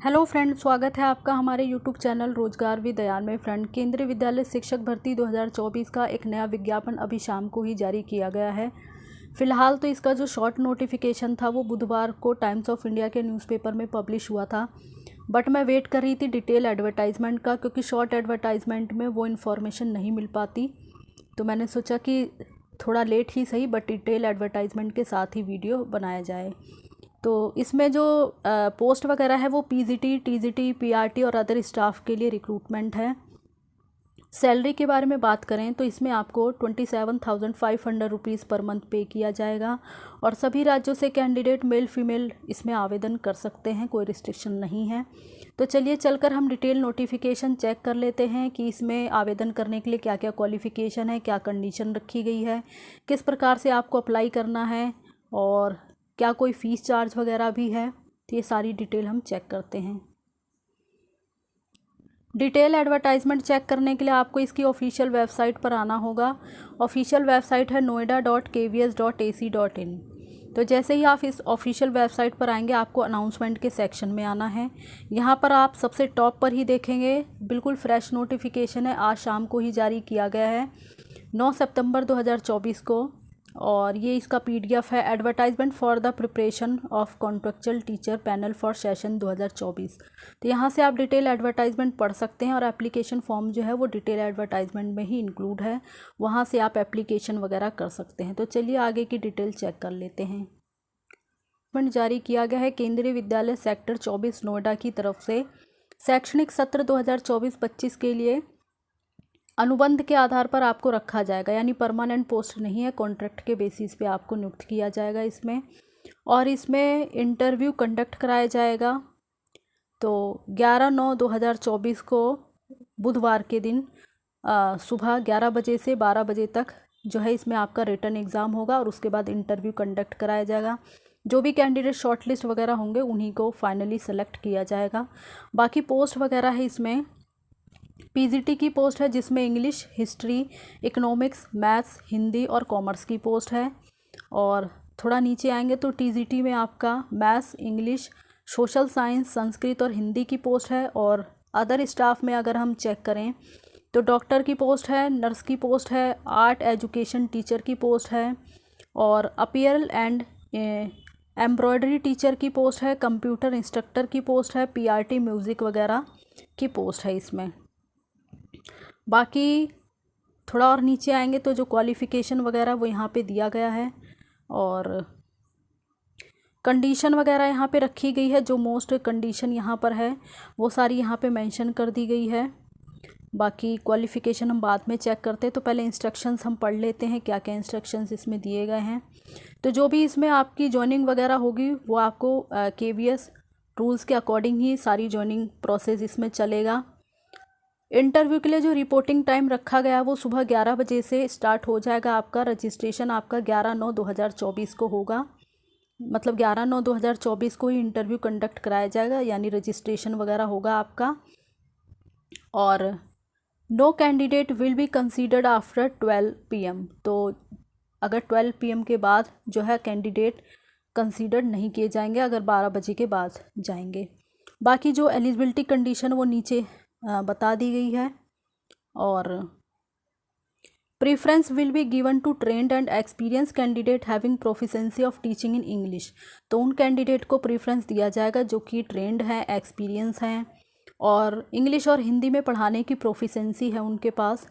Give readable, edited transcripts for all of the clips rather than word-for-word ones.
Hello friend, स्वागत है आपका हमारे यूट्यूब चैनल रोजगार विद दयान में। फ्रेंड, केंद्रीय विद्यालय शिक्षक भर्ती 2024 का एक नया विज्ञापन अभी शाम को ही जारी किया गया है। फिलहाल तो इसका जो शॉर्ट नोटिफिकेशन था वो बुधवार को टाइम्स ऑफ इंडिया के न्यूज़पेपर में पब्लिश हुआ था, बट मैं वेट कर रही थी डिटेल एडवर्टाइजमेंट का, क्योंकि शॉर्ट एडवर्टाइजमेंट में वो इन्फॉर्मेशन नहीं मिल पाती। तो मैंने सोचा कि थोड़ा लेट ही सही, बट डिटेल एडवर्टाइजमेंट के साथ ही वीडियो बनाया जाए। तो इसमें जो पोस्ट वगैरह है वो पीजीटी, टीजीटी, पीआरटी और अदर स्टाफ के लिए रिक्रूटमेंट है। सैलरी के बारे में बात करें तो इसमें आपको 27,500 रुपीज़ पर मंथ पे किया जाएगा और सभी राज्यों से कैंडिडेट मेल फीमेल इसमें आवेदन कर सकते हैं, कोई रिस्ट्रिक्शन नहीं है। तो चलिए चलकर हम डिटेल नोटिफिकेशन चेक कर लेते हैं कि इसमें आवेदन करने के लिए क्या क्या क्वालिफ़िकेशन है, क्या कंडीशन रखी गई है, किस प्रकार से आपको अप्लाई करना है और क्या कोई फ़ीस चार्ज वगैरह भी है। तो ये सारी डिटेल हम चेक करते हैं। डिटेल एडवर्टाइजमेंट चेक करने के लिए आपको इसकी ऑफिशियल वेबसाइट पर आना होगा। ऑफिशियल वेबसाइट है noida.kvs.ac.in। तो जैसे ही आप इस ऑफिशियल वेबसाइट पर आएंगे आपको अनाउंसमेंट के सेक्शन में आना है। यहाँ पर आप सबसे टॉप पर ही देखेंगे, बिल्कुल फ्रेश नोटिफिकेशन है, आज शाम को ही जारी किया गया है 9 सितंबर 2024 को। और ये इसका पीडीएफ है, advertisement for the preparation of contractual teacher panel for session 2024। तो यहाँ से आप डिटेल एडवर्टाइजमेंट पढ़ सकते हैं और एप्लीकेशन फॉर्म जो है वो डिटेल एडवर्टाइजमेंट में ही इंक्लूड है, वहाँ से आप एप्लीकेशन वगैरह कर सकते हैं। तो चलिए आगे की डिटेल चेक कर लेते हैं। जारी किया गया है केंद्रीय विद्यालय सेक्टर 24 नोएडा की तरफ से शैक्षणिक सत्र 2024-25 के लिए अनुबंध के आधार पर आपको रखा जाएगा, यानी परमानेंट पोस्ट नहीं है, कॉन्ट्रैक्ट के बेसिस पे आपको नियुक्त किया जाएगा इसमें। और इसमें इंटरव्यू कंडक्ट कराया जाएगा। तो 11/9/2024 को बुधवार के दिन सुबह 11 बजे से 12 बजे तक जो है इसमें आपका रिटन एग्ज़ाम होगा और उसके बाद इंटरव्यू कंडक्ट कराया जाएगा। जो भी कैंडिडेट शॉर्ट लिस्ट वगैरह होंगे उन्हीं को फाइनली सेलेक्ट किया जाएगा। बाकी पोस्ट वगैरह है इसमें पीजीटी की पोस्ट है, जिसमें English, history, economics, maths, Hindi और कॉमर्स की पोस्ट है। और थोड़ा नीचे आएंगे तो टीजीटी में आपका maths, English, social science, Sanskrit और हिंदी की पोस्ट है। और अदर स्टाफ में अगर हम चेक करें तो डॉक्टर की पोस्ट है, नर्स की पोस्ट है, आर्ट एजुकेशन टीचर की पोस्ट है और अपीयरल एंड एम्ब्रॉयडरी टीचर की पोस्ट है, कंप्यूटर इंस्ट्रक्टर की पोस्ट है, पीआरटी म्यूज़िक वगैरह की पोस्ट है इसमें। बाकी थोड़ा और नीचे आएंगे तो जो क्वालिफ़िकेशन वगैरह वो यहाँ पे दिया गया है और कंडीशन वगैरह यहाँ पे रखी गई है। जो मोस्ट कंडीशन यहाँ पर है वो सारी यहाँ पे मेंशन कर दी गई है। बाकी क्वालिफ़िकेशन हम बाद में चेक करते हैं, तो पहले इंस्ट्रक्शंस हम पढ़ लेते हैं क्या क्या इंस्ट्रक्शंस इसमें दिए गए हैं। तो जो भी इसमें आपकी जॉइनिंग वगैरह होगी वो आपको KVS रूल्स के अकॉर्डिंग ही सारी जॉइनिंग प्रोसेस इसमें चलेगा। इंटरव्यू के लिए जो रिपोर्टिंग टाइम रखा गया वो सुबह 11 बजे से स्टार्ट हो जाएगा। आपका रजिस्ट्रेशन आपका 11/9/2024 को होगा, मतलब 11/9/2024 को ही इंटरव्यू कंडक्ट कराया जाएगा, यानी रजिस्ट्रेशन वगैरह होगा आपका। और no candidate will be considered after 12 PM। तो अगर 12 PM के बाद जो है कैंडिडेट कंसीडर्ड नहीं किए जाएंगे, अगर 12 बजे के बाद जाएंगे। बाकी जो एलिजिबिलिटी कंडीशन वो नीचे बता दी गई है। और preference will be given to trained and experience candidate having proficiency of teaching in English. तो उन कैंडिडेट को प्रेफरेंस दिया जाएगा जो कि ट्रेंड हैं, एक्सपीरियंस हैं और इंग्लिश और हिंदी में पढ़ाने की प्रोफिशेंसी है उनके पास।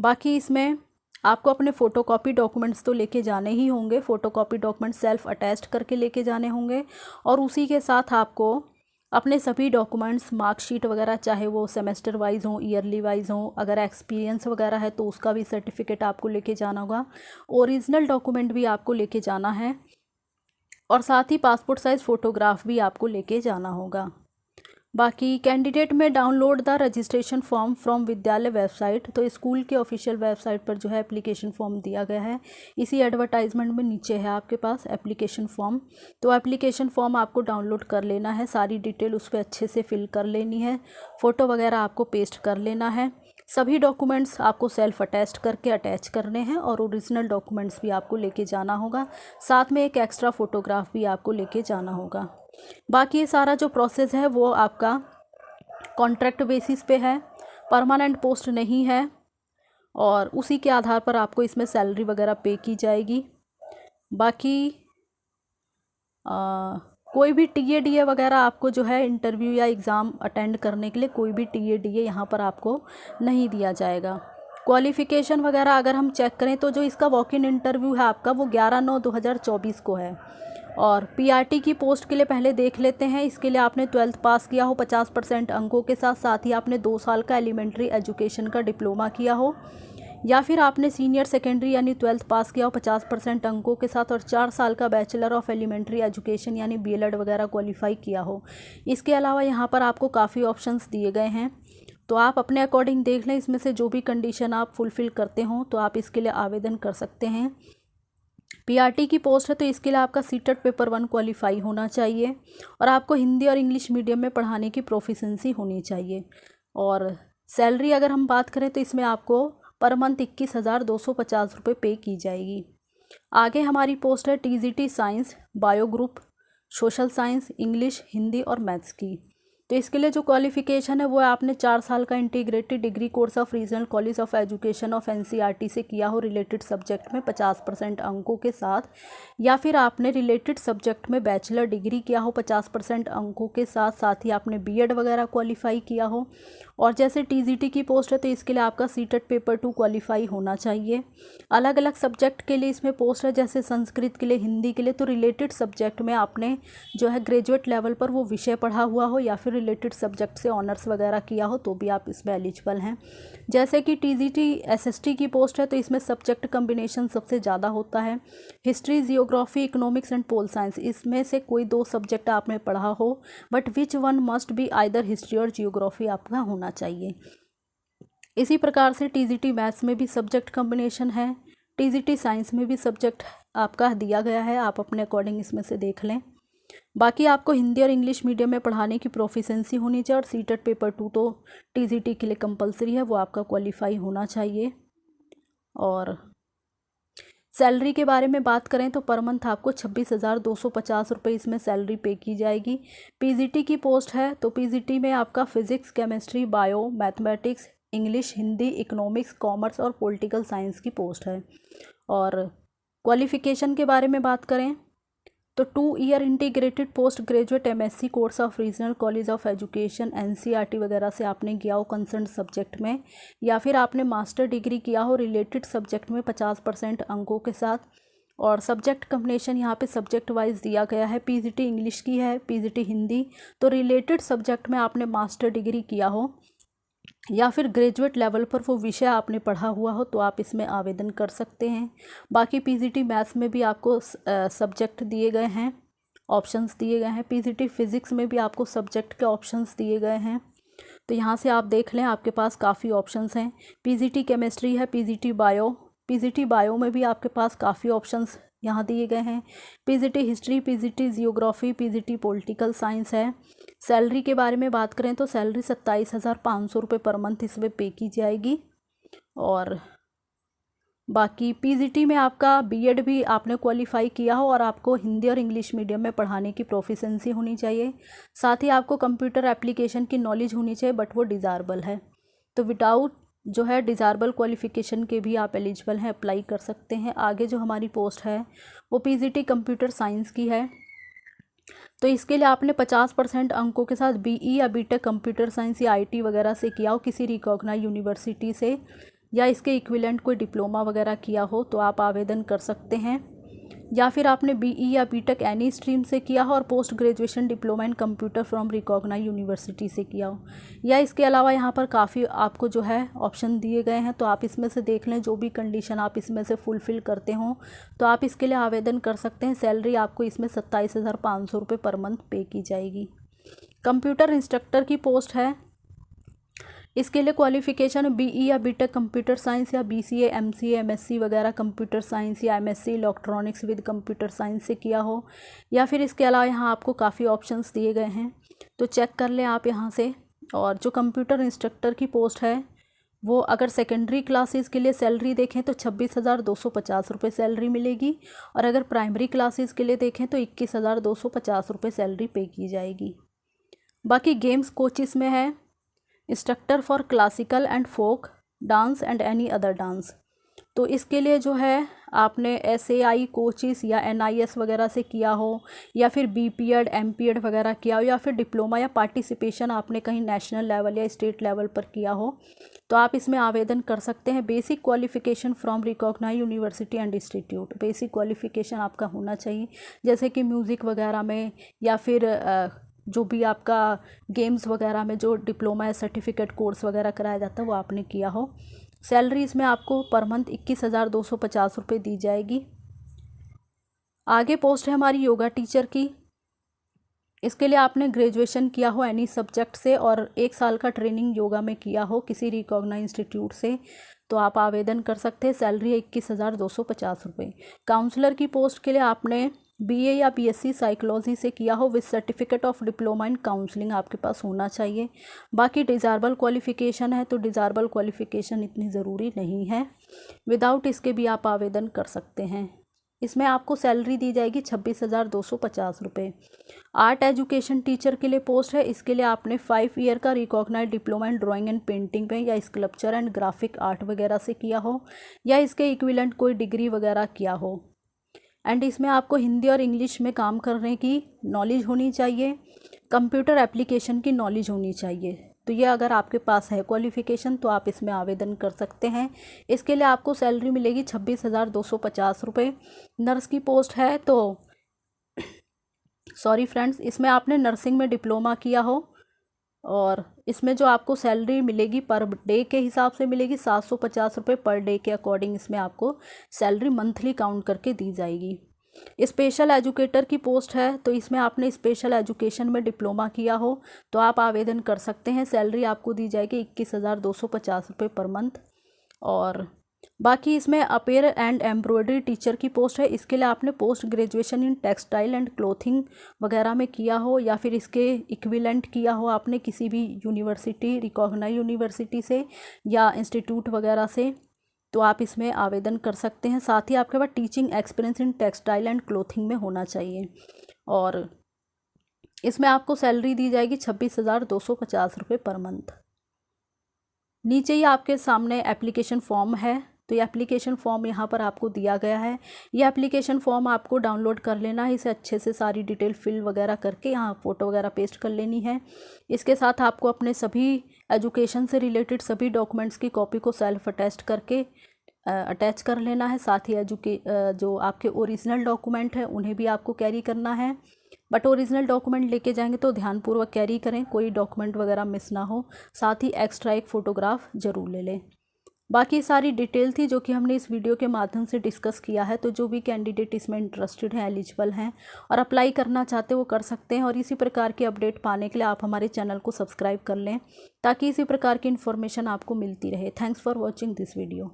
बाकी इसमें आपको अपने फ़ोटोकॉपी डॉक्यूमेंट्स तो लेके जाने ही होंगे, फ़ोटोकॉपी डॉक्यूमेंट सेल्फ अटैच्ड करके लेके जाने होंगे और उसी के साथ आपको अपने सभी डॉक्यूमेंट्स, मार्कशीट वगैरह, चाहे वो सेमेस्टर वाइज हो, ईयरली वाइज हो, अगर एक्सपीरियंस वगैरह है तो उसका भी सर्टिफिकेट आपको लेके जाना होगा। ओरिजिनल डॉक्यूमेंट भी आपको लेके जाना है और साथ ही पासपोर्ट साइज़ फ़ोटोग्राफ भी आपको लेके जाना होगा। बाकी कैंडिडेट में download the registration form from विद्यालय वेबसाइट। तो स्कूल के ऑफिशियल वेबसाइट पर जो है एप्लीकेशन फॉर्म दिया गया है, इसी एडवर्टाइजमेंट में नीचे है आपके पास एप्लीकेशन फॉर्म। तो एप्लीकेशन फॉर्म आपको डाउनलोड कर लेना है, सारी डिटेल उस पर अच्छे से फिल कर लेनी है, फ़ोटो वगैरह आपको पेस्ट कर लेना है। सभी डॉक्यूमेंट्स आपको सेल्फ अटैच्ड करके अटैच करने हैं और ओरिजिनल डॉक्यूमेंट्स भी आपको लेके जाना होगा, साथ में एक एक्स्ट्रा फ़ोटोग्राफ भी आपको लेके जाना होगा। बाकी ये सारा जो प्रोसेस है वो आपका कॉन्ट्रैक्ट बेसिस पे है, परमानेंट पोस्ट नहीं है, और उसी के आधार पर आपको इसमें सैलरी वगैरह पे की जाएगी। बाकी कोई भी टीए वगैरह आपको जो है इंटरव्यू या एग्ज़ाम अटेंड करने के लिए कोई भी टीए यहाँ पर आपको नहीं दिया जाएगा। क्वालिफ़िकेशन वगैरह अगर हम चेक करें तो जो इसका वॉक इन इंटरव्यू है आपका वो 11/9/2024 को है। और पीआरटी की पोस्ट के लिए पहले देख लेते हैं। इसके लिए आपने 12th पास किया हो 50% अंकों के साथ, साथ ही आपने 2 साल का एलिमेंट्री एजुकेशन का डिप्लोमा किया हो, या फिर आपने सीनियर सेकेंडरी यानी 12th पास किया हो 50% अंकों के साथ और 4 साल का बैचलर ऑफ एलिमेंट्री एजुकेशन यानी बीएलएड वगैरह क्वालिफाई किया हो। इसके अलावा यहाँ पर आपको काफ़ी ऑप्शंस दिए गए हैं, तो आप अपने अकॉर्डिंग देख लें, इसमें से जो भी कंडीशन आप फुलफ़िल करते हो तो आप इसके लिए आवेदन कर सकते हैं। पीआरटी की पोस्ट है तो इसके लिए आपका सीटेट पेपर 1 क्वालिफाई होना चाहिए और आपको हिंदी और इंग्लिश मीडियम में पढ़ाने की प्रोफिशेंसी होनी चाहिए। और सैलरी अगर हम बात करें तो इसमें आपको पर मंथ 21,250 रुपये पे की जाएगी। आगे हमारी पोस्ट है TGT science, bio group, social science, English, Hindi और मैथ्स की। तो इसके लिए जो क्वालिफ़िकेशन है वो आपने 4 साल का integrated degree course of regional college of education of NCERT से किया हो रिलेटेड सब्जेक्ट में 50% अंकों के साथ, या फिर आपने रिलेटेड सब्जेक्ट में बैचलर डिग्री किया हो 50% अंकों के साथ, साथ ही आपने बीएड वगैरह क्वालिफाई किया हो। और जैसे टीजीटी की पोस्ट है तो इसके लिए आपका सीटेट पेपर 2 क्वालिफाई होना चाहिए। अलग अलग सब्जेक्ट के लिए इसमें पोस्ट है, जैसे संस्कृत के लिए, हिंदी के लिए, तो रिलेटेड सब्जेक्ट में आपने जो है ग्रेजुएट लेवल पर वो विषय पढ़ा हुआ हो या फिर रिलेटेड सब्जेक्ट से ऑनर्स वगैरह किया हो तो भी आप इसमें एलिजिबल हैं। जैसे कि टीजीटी एसएसटी की पोस्ट है तो इसमें सब्जेक्ट कम्बिनेशन सबसे ज़्यादा होता है, history, geography, economics and pol science. इसमें से कोई 2 सब्जेक्ट आपने पढ़ा हो, but which one must be either history और जियोग्राफी आपका होना चाहिए। इसी प्रकार से टीजीटी मैथ्स में भी सब्जेक्ट कम्बिनेशन है, टीजीटी साइंस में भी सब्जेक्ट आपका दिया गया है, आप अपने अकॉर्डिंग इसमें से देख लें। बाकी आपको हिंदी और इंग्लिश मीडियम में पढ़ाने की प्रोफिशेंसी होनी चाहिए और सीटेट पेपर 2 तो टीजीटी के लिए कंपलसरी है, वो आपका क्वालिफाई होना चाहिए। और सैलरी के बारे में बात करें तो पर मंथ आपको 26,250 रुपये इसमें सैलरी पे की जाएगी। पीजीटी की पोस्ट है तो पीजीटी में आपका physics, chemistry, bio, mathematics, English, Hindi, economics, commerce और पॉलिटिकल साइंस की पोस्ट है। और क्वालिफ़िकेशन के बारे में बात करें तो 2 year integrated post graduate MSc course of regional college of education NCERT वगैरह से आपने किया हो कंसर्न सब्जेक्ट में, या फिर आपने मास्टर डिग्री किया हो रिलेटेड सब्जेक्ट में 50% अंकों के साथ। और सब्जेक्ट कम्बिनेशन यहाँ पे सब्जेक्ट वाइज दिया गया है, पीजीटी इंग्लिश की है, पीजीटी हिंदी, तो रिलेटेड सब्जेक्ट में आपने मास्टर डिग्री किया हो या फिर ग्रेजुएट लेवल पर वो विषय आपने पढ़ा हुआ हो तो आप इसमें आवेदन कर सकते हैं। बाकी पीजीटी मैथ्स में भी आपको सब्जेक्ट दिए गए हैं, ऑप्शंस दिए गए हैं। पीजीटी फिज़िक्स में भी आपको सब्जेक्ट के ऑप्शंस दिए गए हैं, तो यहाँ से आप देख लें, आपके पास काफ़ी ऑप्शंस हैं। पीजीटी केमिस्ट्री है, पीजीटी बायो में भी आपके पास काफ़ी ऑप्शंस यहाँ दिए गए हैं। PGT history, PGT geography, PGT political science है। सैलरी के बारे में बात करें तो सैलरी 27,500 रुपये पर मंथ इसमें पे की जाएगी। और बाकी पीजीटी में आपका बीएड भी आपने क्वालिफाई किया हो और आपको हिंदी और इंग्लिश मीडियम में पढ़ाने की प्रोफिशेंसी होनी चाहिए, साथ ही आपको कंप्यूटर एप्लीकेशन की नॉलेज होनी चाहिए, बट वो डिज़ायरेबल है। तो विदाउट जो है डिज़ायरेबल क्वालिफ़िकेशन के भी आप एलिजिबल हैं, अप्लाई कर सकते हैं। आगे जो हमारी पोस्ट है वो पीजीटी कंप्यूटर साइंस की है, तो इसके लिए आपने 50% अंकों के साथ बीई या बीटेक कंप्यूटर साइंस या आईटी वगैरह से किया हो किसी रिकॉग्नाइज्ड यूनिवर्सिटी से, या इसके इक्विवेलेंट कोई डिप्लोमा वगैरह किया हो तो आप आवेदन कर सकते हैं। या फिर आपने बीई या बीटेक एनी स्ट्रीम से किया हो और post graduation diploma in computer from recognised university से किया हो, या इसके अलावा यहाँ पर काफ़ी आपको जो है ऑप्शन दिए गए हैं, तो आप इसमें से देख लें जो भी कंडीशन आप इसमें से फुलफ़िल करते हो तो आप इसके लिए आवेदन कर सकते हैं। सैलरी आपको इसमें 27,500 रुपये पर मंथ पे की जाएगी। कंप्यूटर इंस्ट्रक्टर की पोस्ट है, इसके लिए क्वालिफ़िकेशन बीई या बीटेक कंप्यूटर साइंस या बीसीए, एमसीए, एमएससी वगैरह कंप्यूटर साइंस या MSc electronics with computer science से किया हो, या फिर इसके अलावा यहाँ आपको काफ़ी ऑप्शंस दिए गए हैं तो चेक कर लें आप यहाँ से। और जो कंप्यूटर इंस्ट्रक्टर की पोस्ट है वो अगर सेकेंडरी क्लासेस के लिए सैलरी देखें तो 26,250 रुपये सैलरी मिलेगी, और अगर प्राइमरी क्लासेस के लिए देखें तो 21,250 रुपये सैलरी पे की जाएगी। बाकी गेम्स कोचिस में है instructor for classical and folk dance and any other dance. तो इसके लिए जो है आपने SAI कोचिस या NIS वगैरह से किया हो, या फिर BPEd MPEd वगैरह किया हो, या फिर डिप्लोमा या पार्टिसिपेशन आपने कहीं नेशनल लेवल या स्टेट लेवल पर किया हो, तो आप इसमें आवेदन कर सकते हैं। Basic qualification from recognised university and institute, basic qualification आपका होना चाहिए, जैसे कि म्यूज़िक वगैरह में, या फिर जो भी आपका गेम्स वगैरह में जो डिप्लोमा या सर्टिफिकेट कोर्स वगैरह कराया जाता है वो आपने किया हो। सैलरी इसमें आपको पर मंथ 21,250 रुपये दी जाएगी। आगे पोस्ट है हमारी योगा टीचर की। इसके लिए आपने ग्रेजुएशन किया हो एनी सब्जेक्ट से, और 1 साल का ट्रेनिंग योगा में किया हो किसी रिकॉग्नाइज्ड इंस्टीट्यूट से, तो आप आवेदन कर सकते हैं। सैलरी है 21,250 रुपये। काउंसलर की पोस्ट के लिए आपने BA या BSc साइकोलॉजी से किया हो with certificate of diploma in counselling आपके पास होना चाहिए। बाकी डिज़ायरेबल क्वालिफ़िकेशन है तो डिज़ायरेबल क्वालिफ़िकेशन इतनी ज़रूरी नहीं है, विदाउट इसके भी आप आवेदन कर सकते हैं। इसमें आपको सैलरी दी जाएगी 26,250 रुपये। आर्ट एजुकेशन टीचर के लिए पोस्ट है। इसके लिए आपने 5 ईयर का recognised diploma in drawing and painting में या स्कल्पचर एंड ग्राफिक आर्ट वगैरह से किया हो, या इसके इक्विवेलेंट कोई डिग्री वगैरह किया हो। एंड इसमें आपको हिंदी और इंग्लिश में काम करने की नॉलेज होनी चाहिए, कंप्यूटर एप्लीकेशन की नॉलेज होनी चाहिए। तो ये अगर आपके पास है क्वालिफ़िकेशन तो आप इसमें आवेदन कर सकते हैं। इसके लिए आपको सैलरी मिलेगी 26,250 रुपये। नर्स की पोस्ट है तो सॉरी फ्रेंड्स, इसमें आपने नर्सिंग में डिप्लोमा किया हो, और इसमें जो आपको सैलरी मिलेगी पर डे के हिसाब से मिलेगी 750 रुपये पर डे के अकॉर्डिंग इसमें आपको सैलरी मंथली काउंट करके दी जाएगी। स्पेशल एजुकेटर की पोस्ट है तो इसमें आपने स्पेशल एजुकेशन में डिप्लोमा किया हो तो आप आवेदन कर सकते हैं। सैलरी आपको दी जाएगी 21,250 रुपये पर मंथ। और बाकी इसमें अपेयर एंड एम्ब्रॉयडरी टीचर की पोस्ट है। इसके लिए आपने post graduation in textile and clothing वगैरह में किया हो, या फिर इसके इक्विवेलेंट किया हो आपने किसी भी यूनिवर्सिटी रिकॉग्नाइज्ड यूनिवर्सिटी से या इंस्टीट्यूट वगैरह से, तो आप इसमें आवेदन कर सकते हैं। साथ ही आपके पास teaching experience in textile and clothing में होना चाहिए। और इसमें आपको सैलरी दी जाएगी 26,250 रुपये पर मंथ। नीचे ही आपके सामने एप्लीकेशन फॉर्म है, तो ये एप्लीकेशन फॉर्म यहाँ पर आपको दिया गया है। ये एप्लीकेशन फॉर्म आपको डाउनलोड कर लेना है, इसे अच्छे से सारी डिटेल फिल वगैरह करके यहाँ फ़ोटो वगैरह पेस्ट कर लेनी है। इसके साथ आपको अपने सभी एजुकेशन से रिलेटेड सभी डॉक्यूमेंट्स की कॉपी को सेल्फ अटेस्ट करके अटैच कर लेना है। साथ ही जो आपके ओरिजिनल डॉक्यूमेंट हैं उन्हें भी आपको कैरी करना है, बट ओरिजिनल डॉक्यूमेंट लेके जाएंगे तो ध्यानपूर्वक कैरी करें, कोई डॉक्यूमेंट वगैरह मिस ना हो। साथ ही एक्स्ट्रा एक फ़ोटोग्राफ ज़रूर ले लें। बाकी सारी डिटेल थी जो कि हमने इस वीडियो के माध्यम से डिस्कस किया है। तो जो भी कैंडिडेट इसमें इंटरेस्टेड हैं, एलिजिबल हैं और अप्लाई करना चाहते हैं वो कर सकते हैं। और इसी प्रकार की अपडेट पाने के लिए आप हमारे चैनल को सब्सक्राइब कर लें ताकि इसी प्रकार की इन्फॉर्मेशन आपको मिलती रहे। Thanks for watching this video.